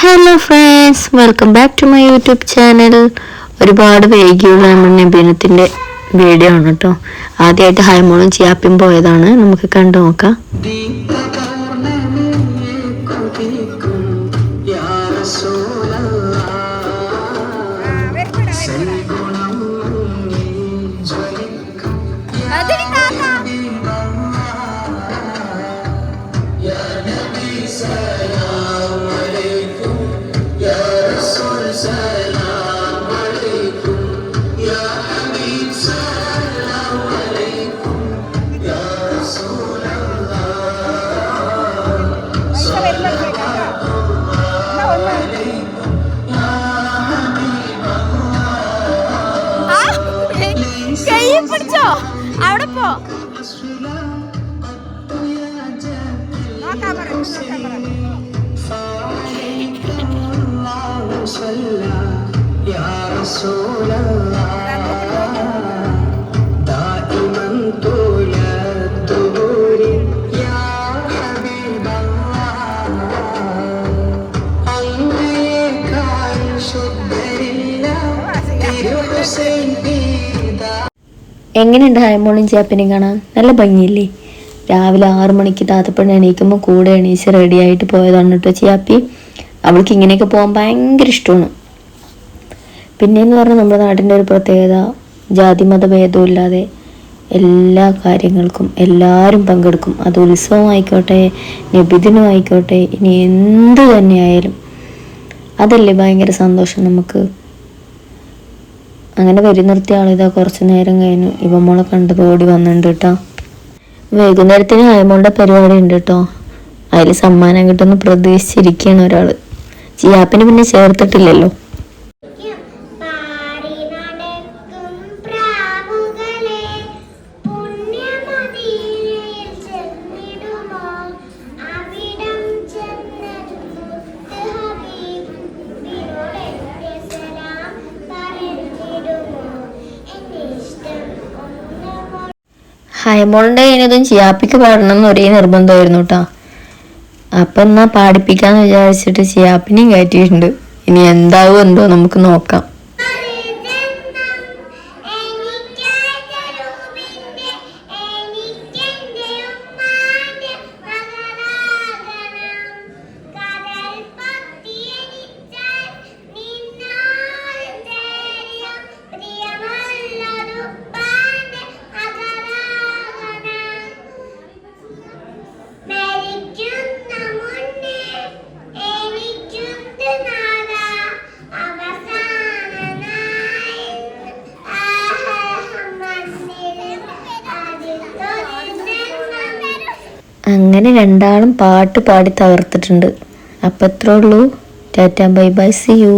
Hello friends, welcome back to my YouTube channel. ഒരുപാട് വൈകിയുള്ള നമ്മുടെ നബീനത്തിൻ്റെ വീഡിയോ ആണ് കേട്ടോ. ആദ്യമായിട്ട് ഹൈമോളും ചിയാപ്പിയും പോയതാണ്. നമുക്ക് കണ്ടു നോക്കാം. പിടിച്ചോ അവിടെ പോ. എങ്ങനെയുണ്ട് ഹൈമോളും ചിയാപ്പിനെയും കാണാൻ? നല്ല ഭംഗിയില്ലേ? രാവിലെ 6 മണിക്ക് താത്തപ്പണ്ണ എണീക്കുമ്പോൾ കൂടെ എണീച്ച് റെഡി ആയിട്ട് പോയതാണ് കേട്ടോ ചിയാപ്പി. അവൾക്ക് ഇങ്ങനെയൊക്കെ പോകാൻ ഭയങ്കര ഇഷ്ടമാണ്. പിന്നെയെന്ന് പറഞ്ഞാൽ നമ്മുടെ നാടിൻ്റെ ഒരു പ്രത്യേകത, ജാതി മത ഭേദമില്ലാതെ എല്ലാ കാര്യങ്ങൾക്കും എല്ലാവരും പങ്കെടുക്കും. അത് ഉത്സവമായിക്കോട്ടെ, നബിദിനമായിക്കോട്ടെ, ഇനി എന്ത് തന്നെയായാലും അതല്ലേ ഭയങ്കര സന്തോഷം നമുക്ക്. അങ്ങനെ വരി നിർത്തിയ ആളിതാ കുറച്ച് നേരം കഴിഞ്ഞു ഇവമോളെ കണ്ടത് ഓടി വന്നിട്ടുണ്ട് കേട്ടോ. വൈകുന്നേരത്തിന് ഹൈമോളുടെ പരിപാടി ഉണ്ട് കേട്ടോ. അതിൽ സമ്മാനം കിട്ടുമെന്ന് പ്രതീക്ഷിച്ചിരിക്കുകയാണ് ഒരാൾ. ചിയാപ്പിന് പിന്നെ ചേർത്തിട്ടില്ലല്ലോ. ഹൈമോളിൻ്റെ കഴിഞ്ഞതും ചിയാപ്പിക്ക് പാടണം എന്ന് ഒരേ നിർബന്ധമായിരുന്നു കേട്ടോ. അപ്പം എന്നാൽ പാടിപ്പിക്കാന്ന് വിചാരിച്ചിട്ട് ചിയാപ്പിനെയും കയറ്റിയിട്ടുണ്ട്. ഇനി എന്താവും എന്തോ നമുക്ക് നോക്കാം. അങ്ങനെ രണ്ടാളും പാട്ട് പാടി തകർത്തിട്ടുണ്ട്. അപ്പം എത്രേ ഉള്ളൂ. Tata, bye bye, see U.